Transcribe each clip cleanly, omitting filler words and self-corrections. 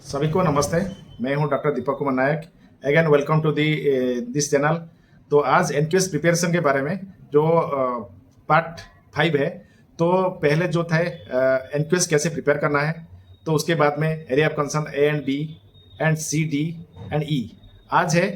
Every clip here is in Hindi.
सभी को नमस्ते। मैं हूं doctor Deepak Kumar Nayak. Again welcome to the this channel. तो आज एनक्यूएस प्रिपरेशन के बारे में जो पार्ट 5 है। तो पहले जो था एनक्यूएस कैसे प्रिपेयर करना है, तो उसके बाद में area of concern A and B and C D and E. आज है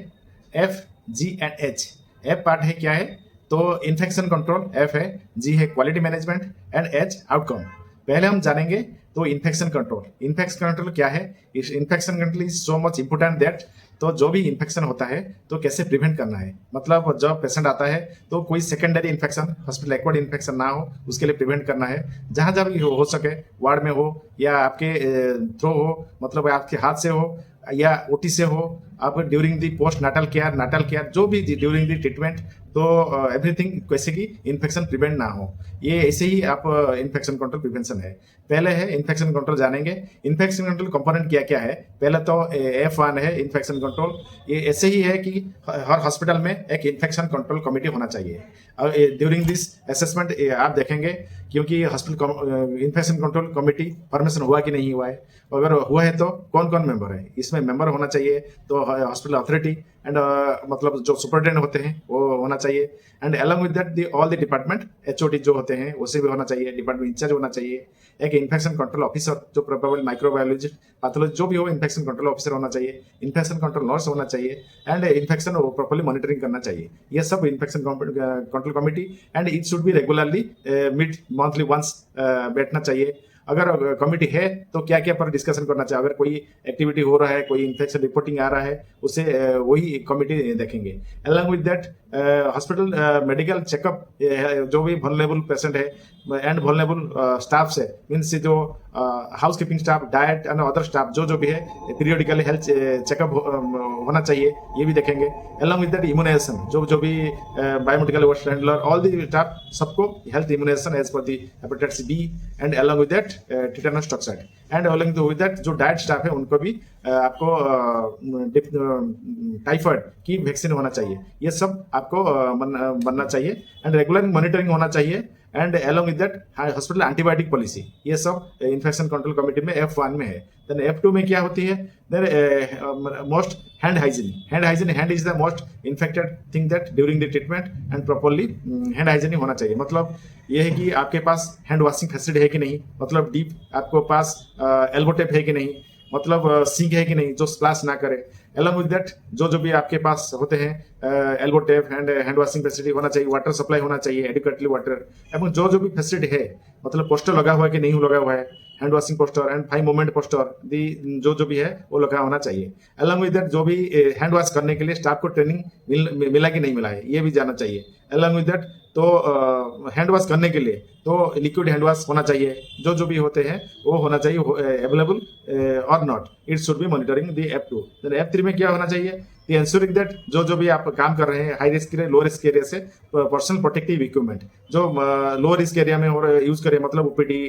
F G and H. F part है क्या है, तो इन्फेक्शन कंट्रोल एफ है, जी है quality management and H outcome. पहले हम जानेंगे तो इन्फेक्शन कंट्रोल। इन्फेक्शन कंट्रोल क्या है? Infection control is so much important that, तो जो भी इन्फेक्शन होता है तो कैसे प्रिवेंट करना है। मतलब जब पेशेंट आता है तो कोई secondary infection, hospital acquired infection ना हो, उसके लिए प्रिवेंट करना है। जहां जहां भी हो सके, वार्ड में हो या आपके थ्रो हो, मतलब आपके हाथ से हो या ओटी से हो, आप during the post natal care जो भी ड्यूरिंग दी ट्रीटमेंट, तो एवरीथिंग कैसे कि इन्फेक्शन प्रिवेंट ना हो। ये ऐसे ही आप इन्फेक्शन कंट्रोल प्रिवेंशन है। पहले है इन्फेक्शन कंट्रोल जानेंगे। इन्फेक्शन कंट्रोल कंपोनेंट क्या क्या है। पहले तो F1 है इन्फेक्शन कंट्रोल। ये ऐसे ही है कि हर हॉस्पिटल में एक इन्फेक्शन कंट्रोल कमेटी होना चाहिए। और ड्यूरिंग दिस असेसमेंट आप देखेंगे, क्योंकि hospital infection control committee formation हुआ कि नहीं हुआ है। अगर हुआ है तो कौन कौन मेंबर है, इसमें मेंबर होना चाहिए। तो हॉस्पिटल अथॉरिटी एंड मतलब जो सुपरिटेंडेंट होते हैं वो होना चाहिए। And along with that all the department HOD जो होते हैं उसे भी होना चाहिए, डिपार्टमेंट इंचार्ज होना चाहिए। एक इन्फेक्शन कंट्रोल ऑफिसर जो प्रोबेबल माइक्रोबायोलॉजिस्ट, पैथोलॉजी जो भी हो, इन्फेक्शन कंट्रोल ऑफिसर होना चाहिए। इन्फेक्शन कंट्रोल नर्स होना चाहिए एंड इन्फेक्शन प्रॉपर्ली मॉनिटरिंग करना चाहिए। ये सब infection control committee, and it should be regularly meet monthly once बैठना चाहिए। अगर कमिटी है तो क्या क्या पर डिस्कशन करना चाहिए। अगर कोई एक्टिविटी हो रहा है, कोई इन्फेक्शन रिपोर्टिंग आ रहा है, उसे वही कमिटी देखेंगे। Along with that hospital medical checkup, जो भी वल्नरेबल पेशेंट है एंड वल्नरेबल स्टाफ है, मीन्स जो house keeping staff, diet and other staff जो भी है, पीरियडिकली हेल्थ चेकअप होना चाहिए, ये भी देखेंगे। अलॉन्ग विद दैट इम्यूनाइजेशन, जो भी biomedical waste handler, all the staff, सबको health immunization as per the hepatitis B and along with that tetanus toxoid. And along with that जो डाइट स्टाफ है उनको भी आपको टाइफाइड की वैक्सीन होना चाहिए। ये सब आपको बनना चाहिए एंड रेगुलर मॉनिटरिंग होना चाहिए। And along with that hospital antibiotic policy, ये सब इन्फेक्शन कंट्रोल कमेटी में F1 में है। देन F2 में क्या होती है, then most hand hygiene. Hand is the most infected thing that during the treatment and properly hand hygiene होना चाहिए। मतलब ये है कि आपके पास हैंड वॉशिंग फैसिलिटी है कि नहीं, मतलब डीप आपको पास एल्बो टेप है कि नहीं, मतलब सिंक है कि नहीं जो स्प्लैश ना करे। अलॉन्ग विद दैट जो भी आपके पास होते हैं elbow tape and hand washing facility होना चाहिए, वाटर सप्लाई होना चाहिए, एडिक्वेटली वाटर। एवं जो भी फैसिलिटी है, मतलब पोस्टर लगा हुआ है कि नहीं लगा हुआ है, hand washing poster and 5 movement poster the जो भी है वो लगा होना चाहिए। अलॉन्ग विद दैट जो भी हैंड वॉश करने के लिए स्टाफ को ट्रेनिंग मिला कि नहीं मिला है, ये भी जानना चाहिए। अलॉन्ग विद दैट तो हैंड वॉश करने के लिए तो लिक्विड हैंड वॉश होना चाहिए, जो भी होते हैं वो होना चाहिए अवेलेबल और not. It should be monitoring the F2। Then F3 में क्या होना चाहिए, एंश्योरिंग दैट जो भी आप काम कर रहे हैं high risk area, low risk area से पर्सनल प्रोटेक्टिव इक्विपमेंट जो लो रिस्क एरिया में यूज करें, मतलब ओपीडी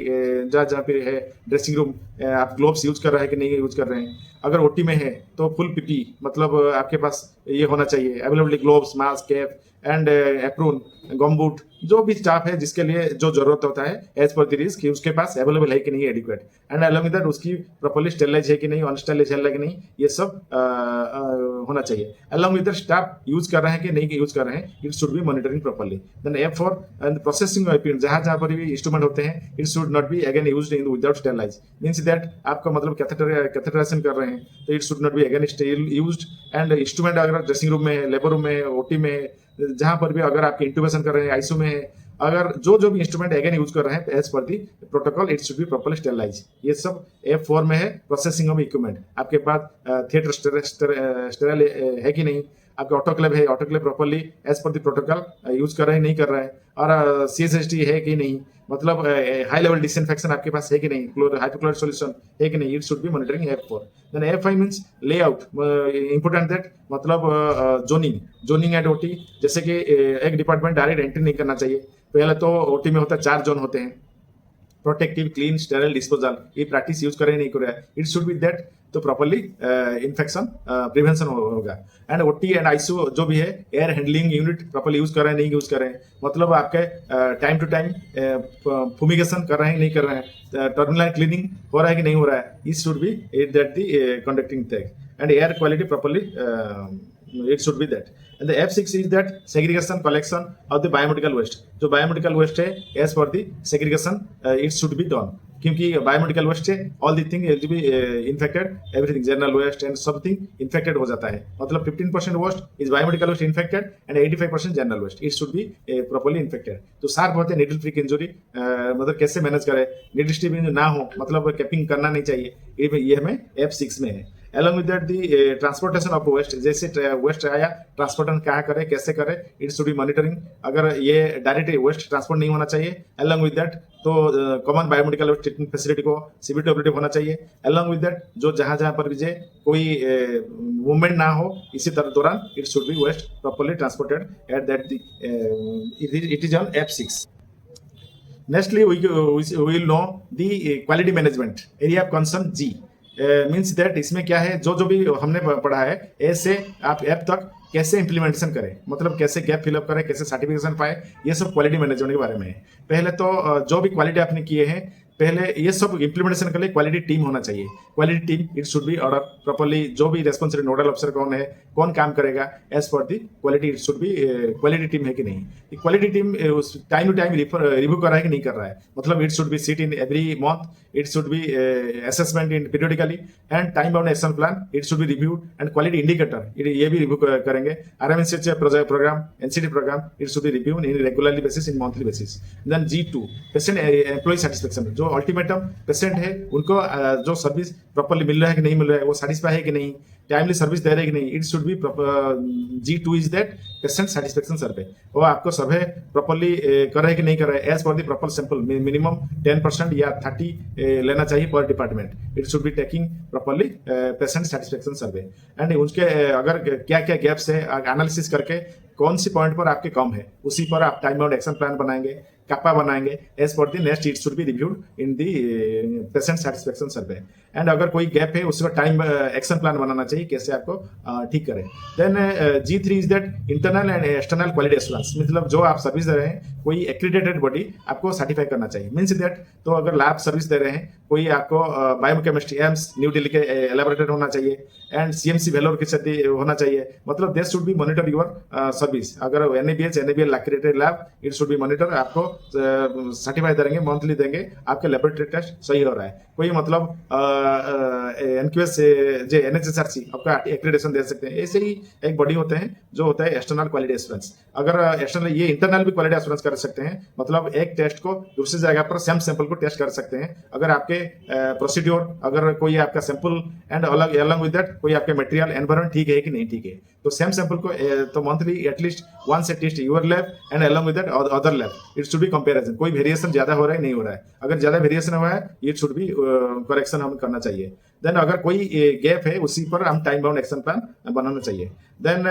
जहाँ पे है, ड्रेसिंग रूम, आप ग्लोव्स यूज कर रहे हैं कि नहीं यूज कर रहे हैं। अगर ओटी में है तो फुल पीपी, मतलब आपके पास ये होना चाहिए available, gloves, mask, cap and apron, gumboot, जो भी स्टाफ है जिसके लिए जो जरूरत होता है एज पर द रिस्क, उसके पास अवेलेबल है कि नहीं adequate. And along with that उसकी प्रॉपर्ली स्टेरिलाइज है कि नहीं, अनस्टेरिलाइज है कि नहीं, ये सब होना चाहिए। Along with that staff use कर रहे हैं कि नहीं यूज कर रहे हैं, it should be monitoring properly. Then F4 and processing of जहां पर भी इंस्ट्रूमेंट होते हैं, it should not be again used in without sterilize. Means that आपका मतलब कैथेटराइजेशन कर रहे हैं तो it should not be again used. And instrument अगर ड्रेसिंग रूम में है, लेबर रूम में है, ओटी में है, जहां पर भी अगर आपके इंट्यूबेशन कर रहे हैं, आईसीयू में है, अगर जो भी इंस्ट्रूमेंट अगेन यूज कर रहे हैं as per the protocol, it should be properly sterilize. ये सब F4 में है प्रोसेसिंग ऑफ इक्विपमेंट। आपके पास थिएटर स्टेराइल है कि नहीं, आपके ऑटोक्लेव है, autoclave properly as per the protocol use कर रहे हैं नहीं कर रहे हैं, और CSHT है कि नहीं, मतलब हाई लेवल डिसइंफेक्शन आपके पास है कि नहीं, हाइपोक्लोराइड सॉल्यूशन है कि नहीं, it should be monitoring F4। Then F5 means layout, important that, मतलब जोनिंग एट ओटी। जैसे कि एक डिपार्टमेंट डायरेक्ट एंट्री नहीं करना चाहिए। पहले तो ओटी में होता है 4 जोन होते हैं, प्रोटेक्टिव, क्लीन, स्टेराइल, डिस्पोजल। ये प्रैक्टिस यूज करें नहीं करें, इट शुड बी दैट तो प्रॉपरली इन्फेक्शन प्रिवेंशन होगा। एंड ओटी एंड आईसीयू जो भी है, air handling unit properly use कर रहे हैं नहीं यूज कर रहे हैं, मतलब आपके टाइम टू टाइम फुमिगेशन कर रहे हैं नहीं कर रहे हैं, टर्मिनल क्लीनिंग हो रहा है कि नहीं हो रहा है, it should be that the conducting थेग। And air quality properly it should be that. And the F6 is that segregation collection of the biomedical waste. जो biomedical waste है as per the segregation it should be done, क्योंकि biomedical waste है all the thing will be infected, everything general waste and something infected हो जाता है, मतलब 15% waste is biomedical waste infected and 85% general waste, it should be properly infected। तो सार होते हैं needle prick injury, मतलब कैसे मैनेज करें, needle stick injury ना हो, मतलब कैपिंग करना नहीं चाहिए, ये हमें F6 में है। Along with that, the transportation of waste, जैसे वेस्ट आया ट्रांसपोर्टेशन क्या करे कैसे करे, इट शुड बी मॉनिटरिंग। अगर ये डायरेक्ट वेस्ट ट्रांसपोर्ट नहीं होना चाहिए, along with that तो common biomedical waste treatment facility को सीबीटी ऑपरेटिव होना चाहिए। along with that जो जहां जहां पर भी जे कोई मूवमेंट ना हो, इसी तरह दौरान it should be waste properly transported at that it is on F6। Nextly, we will know the quality management area of concern G। Means that इसमें क्या है, जो जो भी हमने पढ़ा है ए से आप एफ तक कैसे इंप्लीमेंटेशन करें, मतलब कैसे गैप फिलअप करें, कैसे सर्टिफिकेशन पाए, ये सब क्वालिटी मैनेजमेंट के बारे में है। पहले तो जो भी क्वालिटी आपने किए हैं, पहले ये सब इंप्लीमेंटेशन के लिए क्वालिटी टीम होना चाहिए। Quality team it should B order properly, जो भी रेस्पॉन्सिबल नोडल अफसर कौन है, कौन काम करेगा, as per the quality it should be quality team है कि नहीं। Quality team time to time review कर रहा है कि नहीं कर रहा है, मतलब it should be seat in every month, it should be assessment in periodically and time bound action plan it should be reviewed and quality indicator ये भी रिव्यू करेंगे। RMNCH programme, NCT programme it should be reviewed in regularly basis, in monthly basis. Then G2 patient employ satisfaction, जो अल्टीमेटम पेशेंट है उनको जो सर्विस प्रॉपर्ली मिल रहा है कि नहीं मिल रहा है, वो सेटिस्फाई है कि नहीं, टाइमली सर्विस दे रहे हैं कि नहीं, it should B G2 is that patient satisfaction सर्वे। वो आपको सर्वे प्रॉपर्ली कर रहे हैं कि नहीं कर रहे हैं, as per the proper sample minimum 10% या 30 लेना चाहिए पर department. It should be taking properly patient satisfaction survey. And उसके अगर क्या क्या गैप्स है एनालिसिस करके कौन सी पॉइंट पर आपके कम है, उसी पर आप टाइम बाउंड एक्शन प्लान बनाएंगे, कापा बनाएंगे, as per the next it should be reviewed in the patient satisfaction survey. And अगर कोई गैप है उसका टाइम एक्शन प्लान बनाना चाहिए, कैसे आपको ठीक करें। Then G3 is that internal and external quality assurance, मतलब जो आप सर्विस दे रहे हैं कोई एक्रीडेटेड बॉडी आपको सर्टिफाई करना चाहिए। मीन्स दैट तो अगर लैब सर्विस दे रहे हैं कोई, आपको बायोकेमिस्ट्री एम्स न्यू दिल्ली के एलेबोरेटेड होना चाहिए एंड CMC वेलोर के साथ होना चाहिए, मतलब they should be monitor your service. अगर NABL accredited lab it should be monitor, आपको सर्टिफाई देंगे, मंथली देंगे, आपके लेबोरेटरी टेस्ट सही हो रहा है। कोई मतलब NQS जो NHSRC आपका एक्रीडेशन दे सकते हैं। ऐसे ही एक बॉडी होते हैं जो होता है एक्सटर्नल क्वालिटी एश्योरेंस। अगर एक्सटर्नल ये इंटरनल भी क्वालिटी एश्योरेंस कर सकते हैं, मतलब एक टेस्ट को दूसरी जगह पर सेम सैंपल को टेस्ट कर सकते हैं। अगर आपके प्रोसीड्योर, अगर कोई आपका sample and along with that कोई आपके मटेरियल एनवायरमेंट ठीक है कि नहीं ठीक है, तो सेम सैंपल को तो monthly at least once a test your lab and along with that other lab, it should be comparison. कोई वेरिएशन ज्यादा हो रहा है नहीं हो रहा है, अगर ज्यादा वेरिएशन हुआ है इट शुड बी करेक्शन हम करना चाहिए। देन अगर कोई गैप है उसी पर हम टाइम बाउंड एक्शन प्लान बनाना चाहिए। Then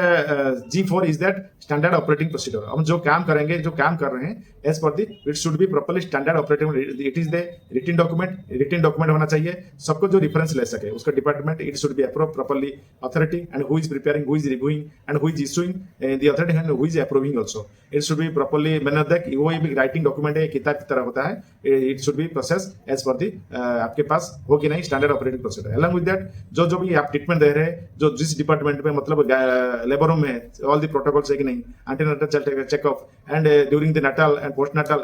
G4 is that standard operating procedure. हम जो काम करेंगे, जो काम कर रहे हैं, as per the it should be properly standard operating, it is the written document होना चाहिए, सबको जो रेफरेंस ले सके उसका department, it should be approve properly authority and who is preparing, who is reviewing and who is issuing the authority and who is approving also. It should be properly मैंने देख वो भी राइटिंग डॉक्यूमेंट है, किताब की तरह होता है, it should be process as per the आपके पास हो कि नहीं standard operating procedure. Along with that जो भी आप ट्रीटमेंट दे रहे हैं, जो जिस डिपार्टमेंट में, मतलब लेबर रूम में ऑल द प्रोटोकॉल्स है कि नहीं, antenatal checkup and during the Nuttall and post Nuttall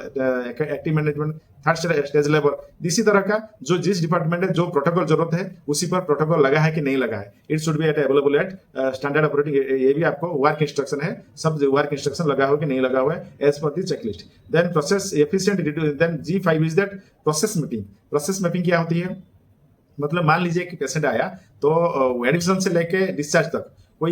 active management, third stage labour, इसी तरह का जो जिस डिपार्टमेंट है जो प्रोटोकॉल जरूरत है उसी पर प्रोटोकॉल लगा है कि नहीं लगा है, it should be available at standard operating. ये भी आपको वर्क इंस्ट्रक्शन है, सब वर्क इंस्ट्रक्शन लगा हो कि नहीं लगा हुआ है as per the checklist. Then process efficient. Then G5 is that process mapping. Process mapping क्या होती है, मतलब मान लीजिए कि पेशेंट आया तो एडमिशन से लेके डिस्चार्ज तक कोई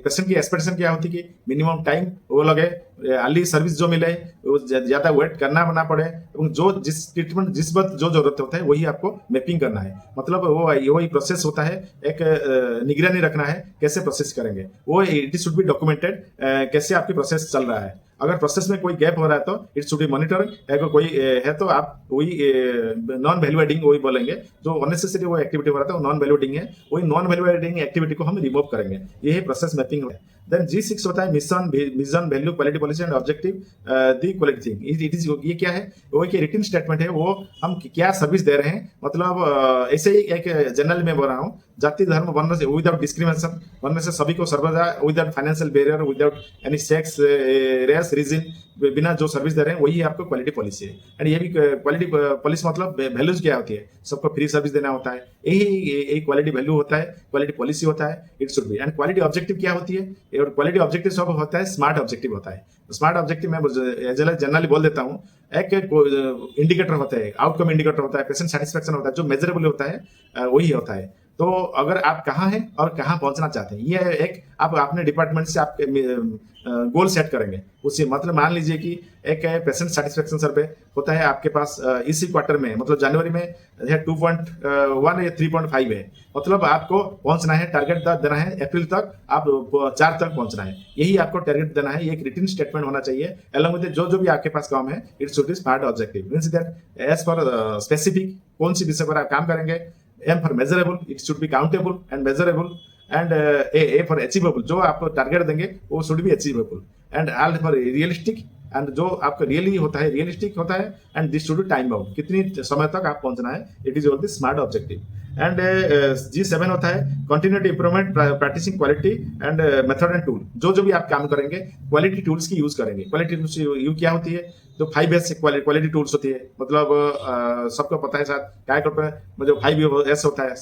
पेशेंट की एक्सपेक्टेशन क्या होती है कि मिनिमम टाइम वो लगे, अर्ली सर्विस जो मिले, वो ज़्यादा वेट करना ना पड़े, এবং जो जिस ट्रीटमेंट जिस वक्त जो जरूरत होता है वही आपको मैपिंग करना है। मतलब वो वही प्रोसेस होता है, एक निगरानी रखना है कैसे प्रोसेस करेंगे, वो इट शुड बी डॉक्यूमेंटेड, कैसे आपकी प्रोसेस चल रहा है। अगर प्रोसेस में कोई गैप हो रहा है तो इट शुड बी मॉनिटरिंग, अगर कोई है तो आप वही नॉन वैल्यू एडिंग वही बोलेंगे, जो अननेसेसरी वो एक्टिविटी हो रहा था वो नॉन वैल्यू एडिंग है, वही नॉन वैल्यू एडिंग एक्टिविटी को हम रिमूव करेंगे, यही प्रोसेस मैपिंग है। देन G6 होता है mission vision value quality policy and objective the quality thing. It is ये क्या है, वो एक रिटन स्टेटमेंट है, वो हम क्या सर्विस दे रहे हैं। मतलब ऐसे ही एक जनरल में बोल रहा हूँ, जाति धर्म वर्ण से विदाउट डिस्क्रिमिनेशन, वर्ण से सभी को सर्वदा, without financial barrier, without any sex race reason, बिना जो सर्विस दे रहे हैं वही आपको क्वालिटी पॉलिसी है। एंड ये भी क्वालिटी पॉलिसी मतलब वैल्यूज क्या होती है, सबको फ्री सर्विस देना होता है, यही क्वालिटी वैल्यू होता है, क्वालिटी पॉलिसी होता है, it should B. And quality objective क्या होती है, और क्वालिटी ऑब्जेक्टिव सब होता है स्मार्ट ऑब्जेक्टिव होता है। स्मार्ट ऑब्जेक्टिव मैं जनरली बोल देता हूँ, एक इंडिकेटर होता है, आउटकम इंडिकेटर होता है, पेशेंट सेटिस्फेक्शन होता है, जो मेजरेबल होता है वही होता है। तो अगर आप कहाँ हैं और कहाँ पहुंचना चाहते हैं, ये एक आप अपने डिपार्टमेंट से आप गोल सेट करेंगे उसी। मतलब मान लीजिए कि एक पेशेंट सेटिस्फेक्शन सर्वे होता है आपके पास इसी क्वार्टर में, मतलब जनवरी में है 2.1 या 3.5 है, मतलब आपको पहुंचना है, टारगेट देना है अप्रैल तक, आप 4 तक पहुंचना है, यही आपको टारगेट देना है। ये एक रिटन स्टेटमेंट होना चाहिए अलॉन्ग विद जो भी आपके पास काम है, it should be smart objective, means that as for specific कौन सी विषय पर आप काम करेंगे। M for measurable, it should be countable and measurable, and A for achievable, जो आप टारगेट देंगे वो should be achievable, and R for realistic, and जो आपका रियली होता है रियलिस्टिक होता है, and this should be time bound, कितनी समय तक आप पहुंचना है, it is all the smart objective. And G7 होता है continuity improvement, practicing quality and method and tool, जो भी आप काम करेंगे क्वालिटी टूल्स की यूज करेंगे। क्वालिटी टूल्स यू क्या होती है, जो 5S क्वालिटी टूल्स होती है, मतलब सबको पता है शायद क्या करते हैं, जो 5S होता है,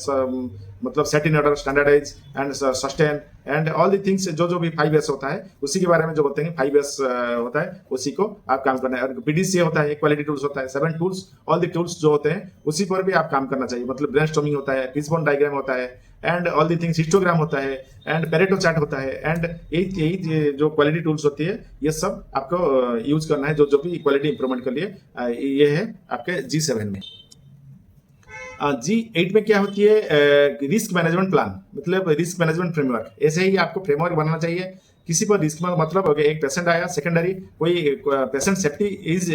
मतलब set in order, standardise and sustain and all the things, जो भी 5S होता है उसी के बारे में जो बोलते हैं 5S होता है, उसी को आप काम करना है। और PDCA होता है, क्वालिटी टूल्स होता है, 7 टूल्स, ऑल दी टूल्स जो होते हैं उसी पर भी आप काम करना चाहिए। मतलब ब्रेनस्टॉर्मिंग होता है, फिशबोन डायग्राम होता है, and all the things, histogram होता है, एंड पेरेटो चार्ट होता है, एंड यही जो क्वालिटी टूल्स होती है ये सब आपको यूज करना है, जो भी क्वालिटी इंप्रूवमेंट के लिए। ये है आपके G7 में। G8 में क्या होती है, रिस्क मैनेजमेंट प्लान, मतलब रिस्क मैनेजमेंट फ्रेमवर्क। ऐसे ही आपको फ्रेमवर्क बनाना चाहिए किसी पर रिस्क में, मतलब अगर एक पेशेंट आया, सेकेंडरी कोई patient safety is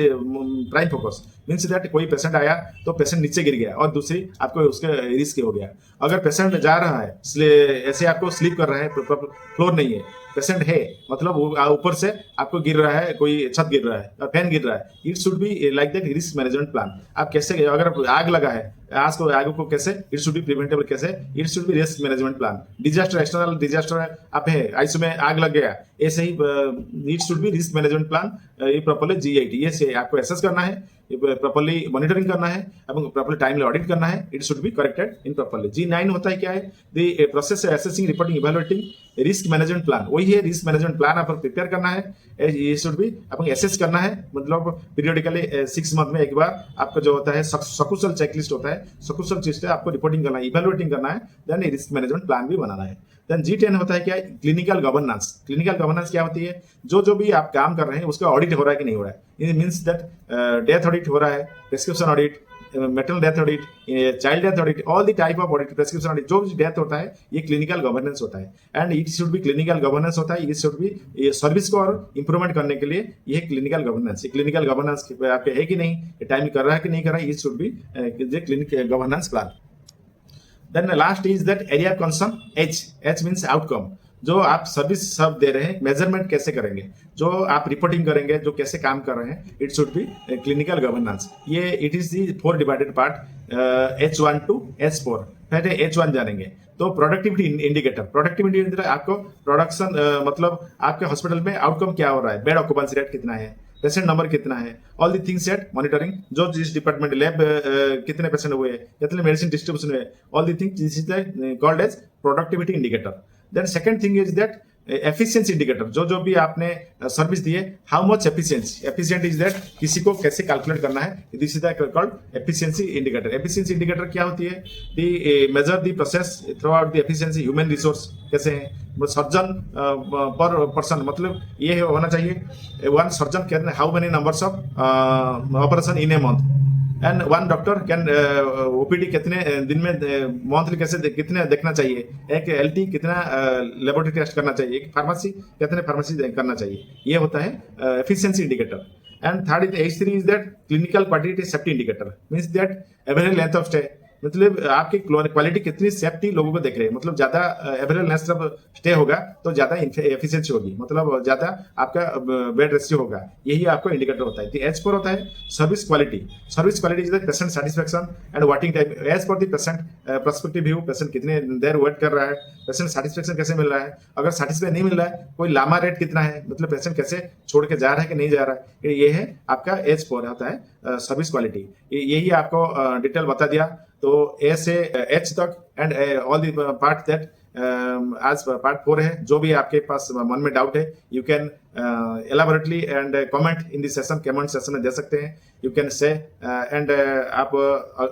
prime focus, means that कोई पेशेंट आया तो पेशेंट नीचे गिर गया और दूसरी आपको उसके रिस्क हो गया। अगर पेशेंट जा रहा है ऐसे आपको स्लीप कर रहा है, फ्लोर नहीं है, पेशेंट है, मतलब ऊपर से आपको गिर रहा है, कोई छत गिर रहा है, फैन गिर रहा है, it should be like that risk management plan. आप कैसे, अगर आग लगा है, आग को कैसे, इट शुड बी प्रिवेंटेबल कैसे, it should be risk management plan. Disaster, external disaster आप है, आईसीयू में आग लग गया, ऐसे ही it should be risk management plan. ये प्रॉपर्ली G8 ये आपको एसेस करना है, प्रॉपर्ली मॉनिटरिंग करना है, এবং प्रॉपर्ली टाइमली ऑडिट करना है, it should be corrected in properly. G9 होता है क्या है, the process assessing, reporting, evaluating risk management plan, वही है रिस्क मैनेजमेंट प्लान आपको प्रिपेयर करना है। ये शुड बी आपको एसेस करना है, मतलब पीरियडिकली 6 मंथ में एक बार आपका जो होता है सकुशल चेकलिस्ट होता है, सकुशल चीज आपको रिपोर्टिंग करना है, इवैल्यूएटिंग करना है, देन रिस्क मैनेजमेंट प्लान भी बनाना है। देन G10 होता है क्या, क्लिनिकल गवर्नेंस। क्लिनिकल गवर्नेंस क्या होती है, जो भी आप काम कर रहे हैं उसका ऑडिट हो रहा है कि नहीं हो रहा है। It means that death audit हो रहा है, prescription audit, maternal death audit, child death audit, all the type of audit, prescription audit, जो भी डेथ होता है ये क्लिनिकल गवर्नेंस होता है। And it should be clinical governance होता है, इट शुड बी सर्विस को और इंप्रूवमेंट करने के लिए ये क्लिनिकल गवर्नेंस। क्लिनिकल गवर्नेंस आपके है कि नहीं, टाइम कर रहा है कि नहीं कर रहा है, it should be clinical governance plan. Then the last is that area of concern, H means outcome, जो आप सर्विस सब दे रहे हैं, मेजरमेंट कैसे करेंगे, जो आप रिपोर्टिंग करेंगे, जो कैसे काम कर रहे हैं, it should be clinical governance. ये it is the 4 divided part, H1 to H4। पहले H1 जानेंगे तो प्रोडक्टिविटी इंडिकेटर। प्रोडक्टिविटी इंडिकेटर आपको प्रोडक्शन, मतलब आपके हॉस्पिटल में आउटकम क्या हो रहा है, बेड ऑक्यूपेंसी रेट कितना है, पेशेंट नंबर कितना है, all the things at monitoring, जो जिस डिपार्टमेंट लैब कितने पेशेंट हुए, कितने मेडिसिन डिस्ट्रीब्यूशन हुए, all the things this is called as productivity indicator. Then second thing is that efficiency indicator, जो जो भी आपने सर्विस दी है, how much efficient is that, किसी को कैसे कैलकुलेट करना है, this is the called efficiency indicator. Efficiency indicator क्या होती है? The measure the process through out the efficiency, human resource कैसे है, सर्जन पर पर्सन, मतलब ये होना चाहिए one surgeon can how many numbers of operation in a month, and one doctor can OPD कितने दिन में मंथली कैसे कितने देखना चाहिए, एक एलटी कितना लेबोरेटरी टेस्ट करना चाहिए, एक फार्मेसी कितने फार्मेसी करना चाहिए, ये होता है efficiency indicator. And third is H3 is that clinical quality safety indicator, means that average length of stay, मतलब आपकी क्वालिटी कितनी सेफ्टी लोगों को देख रहे हैं, मतलब ज्यादा एवरेज लेंथ जब स्टे होगा तो ज्यादा एफिशिएंसी होगी, मतलब ज्यादा आपका बेड रेशियो होगा, यही आपको इंडिकेटर होता है। H4 होता है service quality. Service quality is the patient satisfaction and waiting time as per the patient perspective view, patient कितने देर वेट कर रहा है, पेशेंट सेटिस्फेक्शन कैसे मिल रहा है, अगर सेटिस्फाई नहीं मिल रहा है, कोई लामा रेट कितना है, मतलब पेशेंट कैसे छोड़ के जा रहा है कि नहीं जा रहा है, ये है आपका H4 होता है सर्विस क्वालिटी। यही आपको डिटेल बता दिया। तो ए से एच तक and all the part that आज पार्ट 4 है, जो भी आपके पास मन में डाउट है you can elaborately and comment in this session, comment session में दे सकते हैं, यू कैन से एंड आप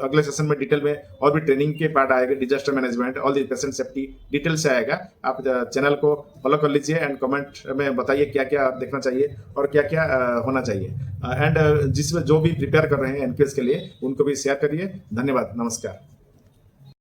अगले सेशन में डिटेल में और भी ट्रेनिंग के पार्ट आएगा, disaster management, all the patient safety detail से आएगा। आप चैनल को फॉलो कर लीजिए एंड कमेंट में बताइए क्या क्या देखना चाहिए और क्या क्या होना चाहिए, एंड जिसमें जो भी प्रिपेयर कर रहे हैं एनपीएस के लिए उनको भी शेयर करिए। धन्यवाद, नमस्कार।